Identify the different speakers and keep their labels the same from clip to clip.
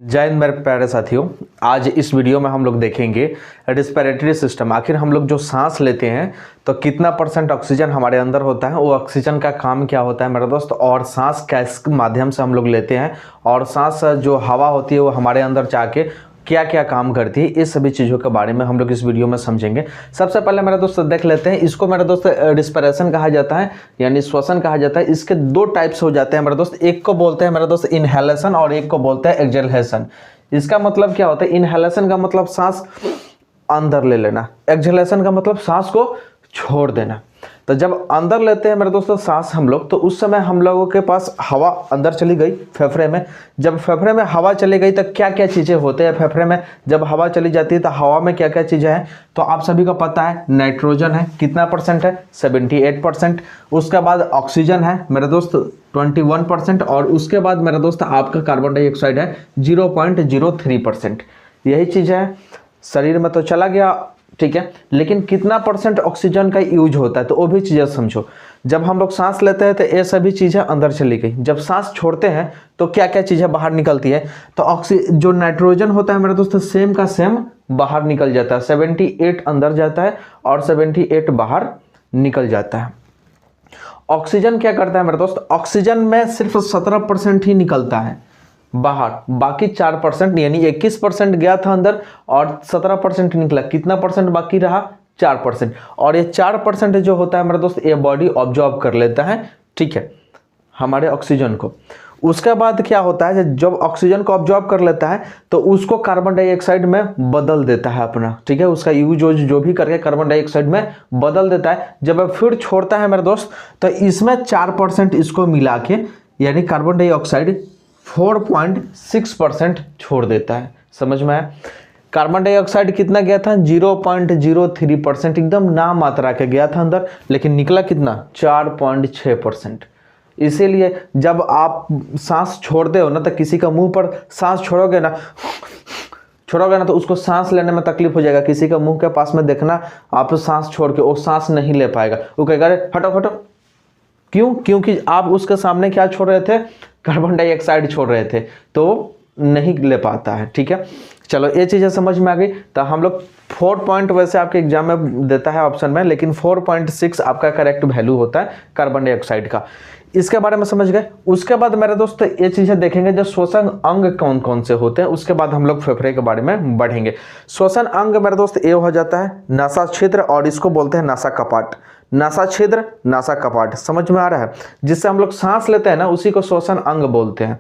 Speaker 1: जय हिंद मेरे प्यारे साथियों। आज इस वीडियो में हम लोग देखेंगे रिस्पिरेटरी सिस्टम। आखिर हम लोग जो सांस लेते हैं तो कितना परसेंट ऑक्सीजन हमारे अंदर होता है, वो ऑक्सीजन का काम क्या होता है मेरे दोस्त, और सांस किस माध्यम से हम लोग लेते हैं, और सांस जो हवा होती है वो हमारे अंदर जाके क्या क्या काम करती है, इस सभी चीज़ों के बारे में हम लोग इस वीडियो में समझेंगे। सबसे पहले मेरे दोस्त देख लेते हैं, इसको मेरे दोस्त रिस्पिरेशन कहा जाता है, यानी श्वसन कहा जाता है। इसके दो टाइप्स हो जाते हैं मेरे दोस्त। एक को बोलते हैं मेरे दोस्त इनहेलेशन और एक को बोलते हैं एक्सहेलेशन। इसका मतलब क्या होता है? इनहेलेशन का मतलब सांस अंदर ले लेना, एक्सहेलेशन का मतलब सांस को छोड़ देना। तो जब अंदर लेते हैं मेरे दोस्तों सांस हम लोग, तो उस समय हम लोगों के पास हवा अंदर चली गई फेफड़े में। जब फेफड़े में हवा चली गई तो क्या क्या चीज़ें होते हैं फेफड़े में? जब हवा चली जाती है तो हवा में क्या क्या चीज़ें हैं, तो आप सभी को पता है नाइट्रोजन है, कितना परसेंट है? 78%। उसके बाद ऑक्सीजन है मेरे दोस्त 21%, और उसके बाद मेरे दोस्त आपका कार्बन डाइऑक्साइड है 0.03%। यही चीज़ है, शरीर में तो चला गया, ठीक है, लेकिन कितना परसेंट ऑक्सीजन का यूज होता है, तो वो भी चीज़ें समझो। जब हम लोग सांस लेते हैं तो ये सभी चीज़ें अंदर चली गई। जब सांस छोड़ते हैं तो क्या क्या चीज़ें बाहर निकलती है, तो जो नाइट्रोजन होता है मेरे दोस्तों सेम का सेम बाहर निकल जाता है। 78 अंदर जाता है और 78 बाहर निकल जाता है। ऑक्सीजन क्या करता है मेरे दोस्त? ऑक्सीजन में सिर्फ 17% ही निकलता है बाहर, बाकी 4% यानी 21% गया था अंदर और 17% निकला। कितना परसेंट बाकी रहा? 4%। और ये 4% जो होता है मेरे दोस्त, ये बॉडी ऑब्जॉर्ब कर लेता है, ठीक है, हमारे ऑक्सीजन को। उसके बाद क्या होता है, जब ऑक्सीजन को ऑब्जॉर्ब कर लेता है तो उसको कार्बन डाइऑक्साइड में बदल देता है अपना, ठीक है, उसका यूज जो भी करके कार्बन डाइऑक्साइड में बदल देता है। जब फिर छोड़ता है मेरे दोस्त, तो इसमें 4% इसको मिला के, यानी कार्बन डाइऑक्साइड 4.6% छोड़ देता है। समझ में आया? कार्बन डाइऑक्साइड कितना गया था? 0.03%, एकदम नाम मात्रा के गया था अंदर, लेकिन निकला कितना? 4.6%। इसीलिए जब आप सांस छोड़ते हो ना, तो किसी का मुंह पर सांस छोड़ोगे ना तो उसको सांस लेने में तकलीफ हो जाएगा। किसी का मुंह के पास में देखना, आप सांस छोड़ के वो सांस नहीं ले पाएगा, वो कहेगा अरे हटो हटो। क्यों? क्योंकि आप उसके सामने क्या छोड़ रहे थे? कार्बन डाइऑक्साइड छोड़ रहे थे, तो नहीं ले पाता है, ठीक है। चलो ये चीज़ें समझ में आ गई। तो हम लोग 4 पॉइंट वैसे आपके एग्जाम में देता है ऑप्शन में, लेकिन 4.6 आपका करेक्ट वैल्यू होता है कार्बन डाइऑक्साइड का। इसके बारे में समझ गए। उसके बाद मेरे दोस्त ये चीज़ें देखेंगे, जो श्वसन अंग कौन कौन से होते हैं, उसके बाद हम लोग फेफड़े के बारे में बढ़ेंगे। श्वसन अंग मेरे दोस्त ये हो जाता है नासा छिद्र, और इसको बोलते हैं नासा कपाट। नासा छिद्र, नासा कपाट, समझ में आ रहा है? जिससे हम लोग सांस लेते हैं ना, उसी को श्वसन अंग बोलते हैं।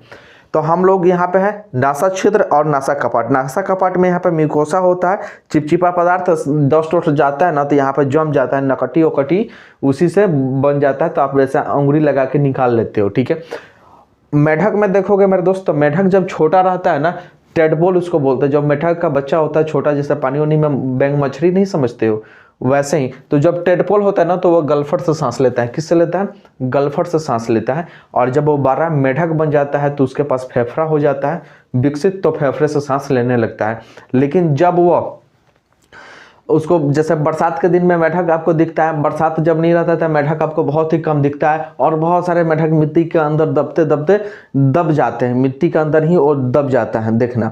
Speaker 1: तो हम लोग यहाँ पे है नासा छिद्र और नासा कपाट। नासा कपाट में यहाँ पे म्यूकोसा होता है, चिपचिपा पदार्थ, डस्ट वस्ट जाता है ना तो यहाँ पे जम जाता है, नकटी ओकटी उसी से बन जाता है, तो आप वैसे अंगुली लगा के निकाल लेते हो, ठीक है। मेढक में देखोगे मेरे दोस्त, तो मेढक जब छोटा रहता है ना, टेडपोल उसको बोलते हैं। जब मेढक का बच्चा होता है छोटा, जैसे पानी वानी में बैंग मछली नहीं समझते हो, वैसे ही तो जब टेडपोल होता है ना, तो वो गलफट से सांस लेता है। किससे लेता है? गलफट से सांस लेता है। और जब वो 12 मेढक बन जाता है तो उसके पास फेफड़ा हो जाता है विकसित, तो फेफड़े से सांस लेने लगता है। लेकिन जब वो उसको, जैसे बरसात के दिन में मेढक आपको दिखता है, बरसात जब नहीं रहता था मेढक आपको बहुत ही कम दिखता है, और बहुत सारे मेढक मिट्टी के अंदर दबते दबते दब जाते हैं, मिट्टी के अंदर ही और दब जाता है, देखना।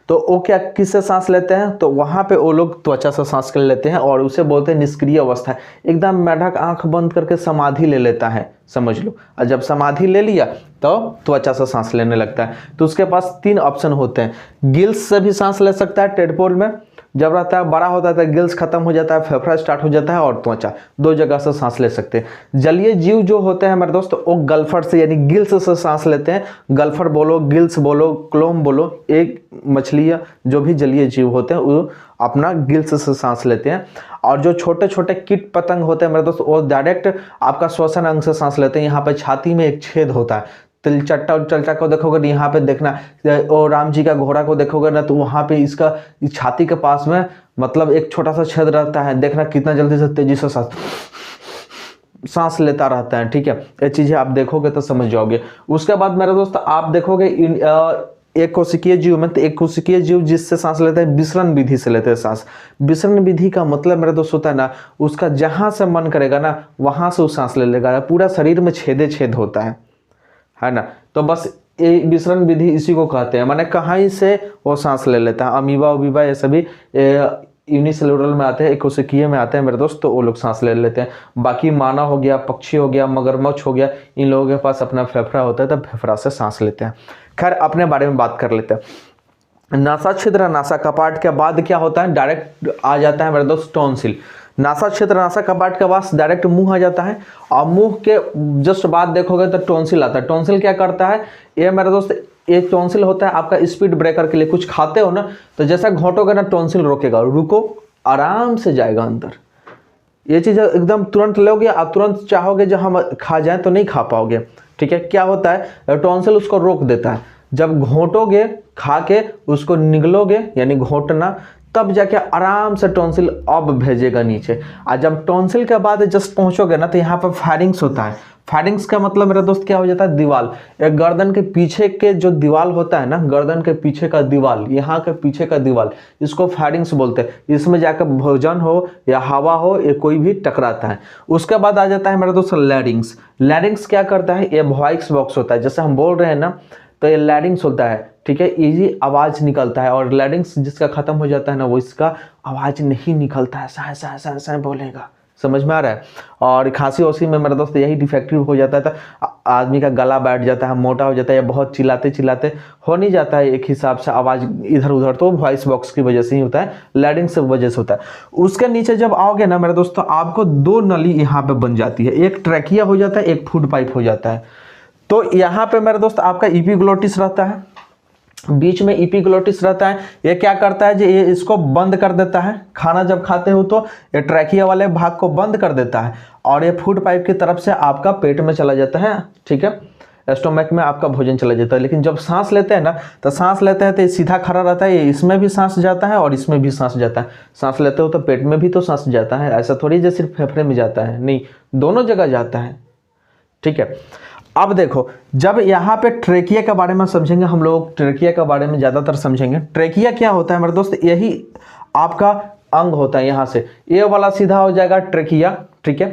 Speaker 1: तो वो क्या, किससे सांस लेते हैं? तो वहाँ पे वो लोग त्वचा से सांस कर लेते हैं, और उसे बोलते हैं निष्क्रिय अवस्था। एकदम मेढक आंख बंद करके समाधि ले लेता है, समझ लो। और जब समाधि ले लिया तो त्वचा से सांस लेने लगता है। तो उसके पास 3 ऑप्शन होते हैं। गिल्स से भी सांस ले सकता है टेडपोल में, जब रहता है बड़ा होता है तो गिल्स खत्म हो जाता है, फेफड़ा स्टार्ट हो जाता है, और त्वचा, 2 जगह से सांस ले सकते हैं। जलीय जीव जो होते हैं मेरे दोस्त, वो गलफट से यानी गिल्स से सांस लेते हैं। गलफट बोलो, गिल्स बोलो, क्लोम बोलो, एक मछलियाँ जो भी जलीय जीव होते हैं वो अपना गिल्स से सांस लेते हैं। और जो छोटे छोटे कीट पतंग होते हैं मेरे दोस्त, वो डायरेक्ट आपका श्वसन अंग से सांस लेते हैं। यहाँ पे छाती में एक छेद होता है, तिलचट्टा को देखोगे, यहाँ पे देखना, और राम जी का घोड़ा को देखोगे ना, तो वहाँ पे इसका छाती के पास में मतलब एक छोटा सा छेद रहता है, देखना कितना जल्दी से तेजी से सांस लेता रहता है, ठीक है। ये चीजें आप देखोगे तो समझ जाओगे। उसके बाद मेरे दोस्त आप देखोगे एक कोशिकीय जीव में, तो एक कोशिकीय जीव जिससे सांस लेते हैं विसरण विधि से लेते हैं सांस। विसरण विधि का मतलब मेरे दोस्त होता है ना, उसका जहां से मन करेगा ना वहां से वो सांस ले लेगा। पूरा शरीर में छेदे छेद होता है ना। तो बस विसरण विधि इसी को कहते हैं, माने कहीं से वो सांस ले लेता है। अमीबा उमीबा ये सभी यूनिसेलुलर में आते हैं, एकोसिकिया में आते हैं मेरे दोस्त, तो वो लोग सांस ले लेते हैं। बाकी मानव हो गया, पक्षी हो गया, मगरमच्छ हो गया, इन लोगों के पास अपना फेफड़ा होता है, तब फेफड़ा से सांस लेते हैं। खैर अपने बारे में बात कर लेते हैं। नासा छिद्र, नासा कपाट के बाद क्या होता है, डायरेक्ट आ जाता है मेरे दोस्त टॉन्सिल। नासा क्षेत्र, नासा कपाट के पास डायरेक्ट मुंह आ जाता है, और मुंह के जस्ट बाद देखोगे तो टॉन्सिल आता है। टॉन्सिल क्या करता है, ये मेरे दोस्त एक टॉन्सिल होता है आपका स्पीड ब्रेकर के लिए। कुछ खाते हो ना, तो जैसा घोटोगे ना टॉन्सिल रोकेगा, रुको आराम से जाएगा अंदर। ये चीज़ एकदम तुरंत लोगे, आप तुरंत चाहोगे जो हम खा जाए तो नहीं खा पाओगे। ठीक है, क्या होता है, टॉन्सिल उसको रोक देता है। जब घोटोगे, खा के उसको निगलोगे, यानी घोटना, तब जाके आराम से टॉन्सिल अब भेजेगा नीचे। और जब टॉन्सिल के बाद जस्ट पहुंचोगे ना, तो यहाँ पर फैरिंग्स होता है। फैरिंग्स का मतलब मेरा दोस्त क्या हो जाता है, दीवाल। एक गर्दन के पीछे के जो दीवाल होता है ना, गर्दन के पीछे का दीवाल, यहाँ के पीछे का दीवाल, इसको फैरिंग्स बोलते हैं। इसमें जाकर भोजन हो या हवा हो, ये कोई भी टकराता है। उसके बाद आ जाता है मेरा दोस्त लैरिंग्स। लैरिंग्स क्या करता है, ये वॉइस बॉक्स होता है। जैसे हम बोल रहे हैं ना, तो ये लैरिंग्स होता है। ठीक है, इजी आवाज़ निकलता है, और लैरिंग्स जिसका खत्म हो जाता है ना, वो इसका आवाज़ नहीं निकलता है, साए साए साए साए बोलेगा। समझ में आ रहा है। और खांसी वासी में मेरा दोस्त यही डिफेक्टिव हो जाता है, तो आदमी का गला बैठ जाता है, मोटा हो जाता है, या बहुत चिल्लाते चिल्लाते हो नहीं जाता है एक हिसाब से आवाज़ इधर उधर, तो वॉइस बॉक्स की वजह से ही होता है, लैरिंग्स की वजह से होता है। उसके नीचे जब आओगे ना मेरे दोस्तों, आपको दो नली यहाँ पे बन जाती है, एक ट्रैकिया हो जाता है, एक फूड पाइप हो जाता है। तो यहाँ पे मेरे दोस्त आपका इपीग्लोटिस रहता है, बीच में इपीग्लोटिस रहता है। ये क्या करता है, ये इसको बंद कर देता है। खाना जब खाते हो तो ये ट्रैकिया वाले भाग को बंद कर देता है, और ये फूड पाइप की तरफ से आपका पेट में चला जाता है। ठीक है, स्टोमक में आपका भोजन चला जाता है। लेकिन जब सांस लेते हैं ना, तो सांस लेते हैं तो ये सीधा खड़ा रहता है, ये इसमें भी सांस जाता है और इसमें भी सांस जाता है। सांस लेते हो तो पेट में भी तो सांस जाता है, ऐसा थोड़ी जो सिर्फ फेफड़े में जाता है, नहीं, दोनों जगह जाता है। ठीक है, अब देखो, जब यहाँ पे ट्रेकिया के बारे में समझेंगे हम लोग, ट्रेकिया के बारे में ज़्यादातर समझेंगे। ट्रेकिया क्या होता है मेरे दोस्त, यही आपका अंग होता है। यहाँ से ये वाला सीधा हो जाएगा ट्रेकिया। ठीक है,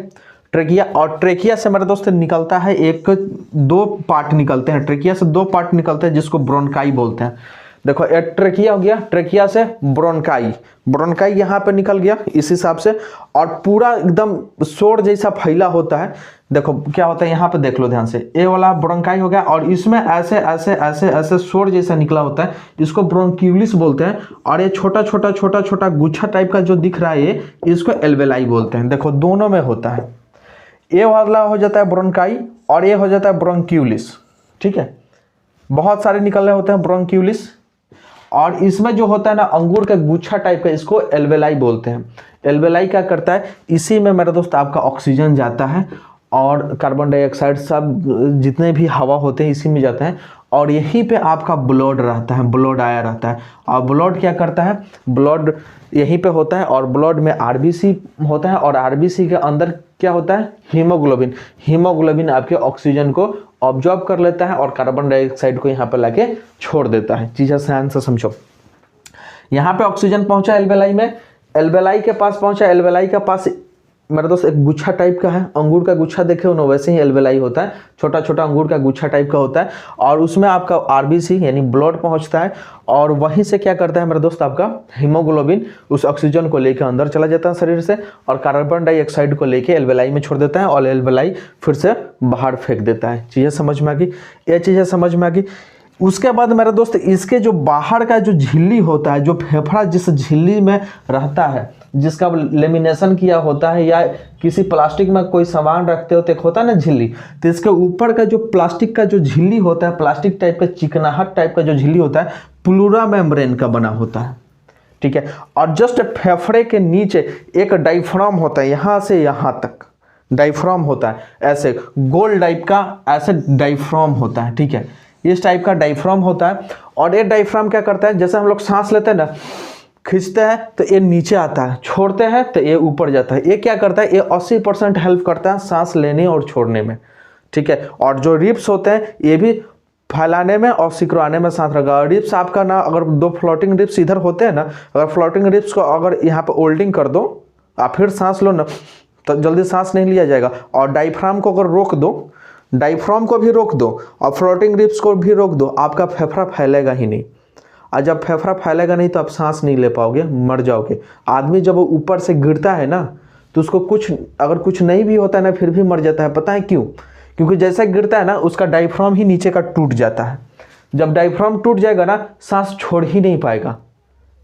Speaker 1: ट्रेकिया, और ट्रेकिया से मेरे दोस्त निकलता है एक दो पार्ट निकलते हैं, ट्रेकिया से दो पार्ट निकलते हैं, जिसको ब्रोंकाई बोलते हैं। देखो, एक ट्रेकिया हो गया, ट्रेकिया से ब्रोंकाई, ब्रोंकाई यहाँ पे निकल गया इस हिसाब से, और पूरा एकदम शोर जैसा फैला होता है। देखो क्या होता है, यहाँ पे देख लो ध्यान से, ये वाला ब्रोंकाई हो गया, और इसमें ऐसे ऐसे ऐसे ऐसे शोर जैसा निकला होता है, जिसको ब्रोंक्यूलिस बोलते हैं। और ये छोटा छोटा छोटा छोटा गुच्छा टाइप का जो दिख रहा है, ये इसको एल्वेलाई बोलते हैं। देखो दोनों में होता है, ये वाला हो जाता है ब्रोंकाई, और ये हो जाता है ब्रोंक्यूलिस। ठीक है, बहुत सारे निकल रहे होते हैं ब्रोंक्यूलिस, और इसमें जो होता है ना अंगूर का गुच्छा टाइप का, इसको एल्वेलाई बोलते हैं। एल्वेलाई क्या करता है, इसी में मेरा दोस्त आपका ऑक्सीजन जाता है, और कार्बन डाइऑक्साइड सब जितने भी हवा होते हैं इसी में जाते हैं, और यहीं पे आपका ब्लड रहता है, ब्लड आया रहता है। और ब्लड क्या करता है, ब्लड यहीं पे होता है, और ब्लड में आरबीसी होता है, और आरबीसी के अंदर क्या होता है, हीमोग्लोबिन। हीमोग्लोबिन आपके ऑक्सीजन को ऑब्जॉर्ब कर लेता है, और कार्बन डाइऑक्साइड को यहाँ पे लाके छोड़ देता है। चीज़ें ध्यान से समझो। यहाँ पे ऑक्सीजन पहुंचा एल्वेलाई में, एल्वेलाई के पास पहुंचा, एल्वेलाई के पास मेरे दोस्त एक गुच्छा टाइप का है, अंगूर का गुच्छा देखे हो ना, वैसे ही एल्वेलाई होता है, छोटा छोटा अंगूर का गुच्छा टाइप का होता है, और उसमें आपका आरबीसी यानी ब्लड पहुंचता है, और वहीं से क्या करता है मेरे दोस्त, आपका हीमोग्लोबिन उस ऑक्सीजन को लेकर अंदर चला जाता है शरीर से, और कार्बन डाइऑक्साइड को लेके एल्वेलाई में छोड़ देता है, और एल्वेलाई फिर से बाहर फेंक देता है। चीज़ें समझ में आ गई, ये चीज़ें समझ में आ गई। उसके बाद मेरे दोस्त इसके जो बाहर का जो झिल्ली होता है, जो फेफड़ा जिस झिल्ली में रहता है, जिसका लेमिनेशन किया होता है, या किसी प्लास्टिक में कोई सामान रखते हो तो एक होता है ना झिल्ली, तो इसके ऊपर का जो प्लास्टिक का जो झिल्ली होता है, प्लास्टिक टाइप का चिकनाहट टाइप का जो झिल्ली होता है, प्लूरा मेम्ब्रेन का बना होता है। ठीक है, और जस्ट फेफड़े के नीचे एक डायफ्राम होता है, यहाँ से यहाँ तक डायफ्राम होता है, ऐसे गोल टाइप का ऐसे डायफ्राम होता है। ठीक है, इस टाइप का डायफ्राम होता है, और ये डायफ्राम क्या करता है, जैसे हम लोग सांस लेते हैं ना, खींचते हैं तो ये नीचे आता है, छोड़ते हैं तो ये ऊपर जाता है। ये क्या करता है, ये 80% हेल्प करता है सांस लेने और छोड़ने में। ठीक है, और जो रिब्स होते हैं ये भी फैलाने में और सिकुड़ाने में साथ रखा। रिब्स आपका ना, अगर दो फ्लोटिंग रिब्स इधर होते हैं ना, अगर फ्लोटिंग रिब्स को अगर यहाँ पे होल्डिंग कर दो, आप फिर सांस लो ना, तो जल्दी सांस नहीं लिया जाएगा। और डायफ्राम को अगर रोक दो डायफ्राम को भी रोक दो और फ्लोटिंग रिब्स को भी रोक दो, आपका फेफड़ा फैलेगा ही नहीं। और जब फेफड़ा फैलेगा नहीं तो आप सांस नहीं ले पाओगे, मर जाओगे। आदमी जब वो ऊपर से गिरता है ना तो उसको अगर कुछ नहीं भी होता है ना फिर भी मर जाता है। पता है क्यों? क्योंकि जैसे गिरता है ना उसका डायफ्राम ही नीचे का टूट जाता है। जब डायफ्राम टूट जाएगा ना सांस छोड़ ही नहीं पाएगा।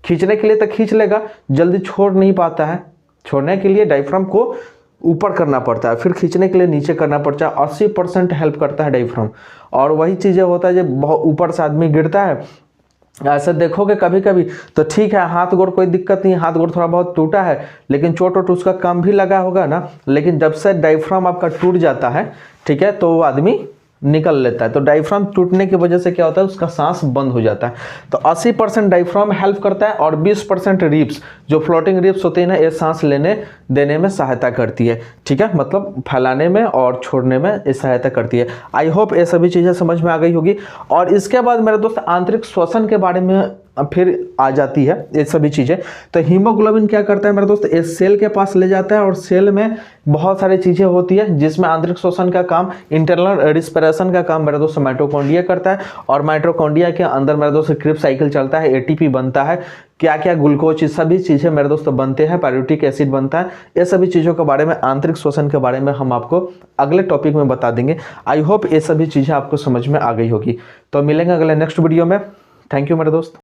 Speaker 1: खींचने के लिए तो खींच लेगा, जल्दी छोड़ नहीं पाता है। छोड़ने के लिए डायफ्राम को ऊपर करना पड़ता है, फिर खींचने के लिए नीचे करना पड़ता है। 80% हेल्प करता है डायफ्राम। और वही चीज़ें होता है जब बहुत ऊपर से आदमी गिरता है, ऐसे देखोगे कभी कभी तो ठीक है, हाथ गोड़ कोई दिक्कत नहीं, हाथ गोड़ थोड़ा बहुत टूटा है लेकिन चोट वोट उसका काम भी लगा होगा ना, लेकिन जब से डायफ्राम आपका टूट जाता है, ठीक है, तो वो आदमी निकल लेता है। तो डायफ्राम टूटने की वजह से क्या होता है, उसका सांस बंद हो जाता है। तो 80% डायफ्राम हेल्प करता है और 20% रिब्स, जो फ्लोटिंग रिब्स होते हैं ना, ये सांस लेने देने में सहायता करती है। ठीक है, मतलब फैलाने में और छोड़ने में ये सहायता करती है। आई होप ये सभी चीज़ें समझ में आ गई होगी। और इसके बाद मेरे दोस्त आंतरिक श्वसन के बारे में फिर आ जाती है ये सभी चीज़ें। तो हीमोग्लोबिन क्या करता है मेरे दोस्त, इस सेल के पास ले जाता है और सेल में बहुत सारी चीज़ें होती है जिसमें आंतरिक श्वसन का काम, इंटरनल रिस्पिरेशन का काम मेरे दोस्त माइटोकॉन्ड्रिया करता है। और माइटोकॉन्ड्रिया के अंदर मेरे दोस्त क्रिब्स साइकिल चलता है, एटीपी बनता है, क्या क्या ग्लूकोज, सभी चीज़ें मेरे दोस्त बनते हैं, पायरूटिक एसिड बनता है। ये सभी चीज़ों के बारे में, आंतरिक श्वसन के बारे में हम आपको अगले टॉपिक में बता देंगे। आई होप ये सभी चीज़ें आपको समझ में आ गई होगी। तो मिलेंगे अगले नेक्स्ट वीडियो में। थैंक यू मेरे दोस्त।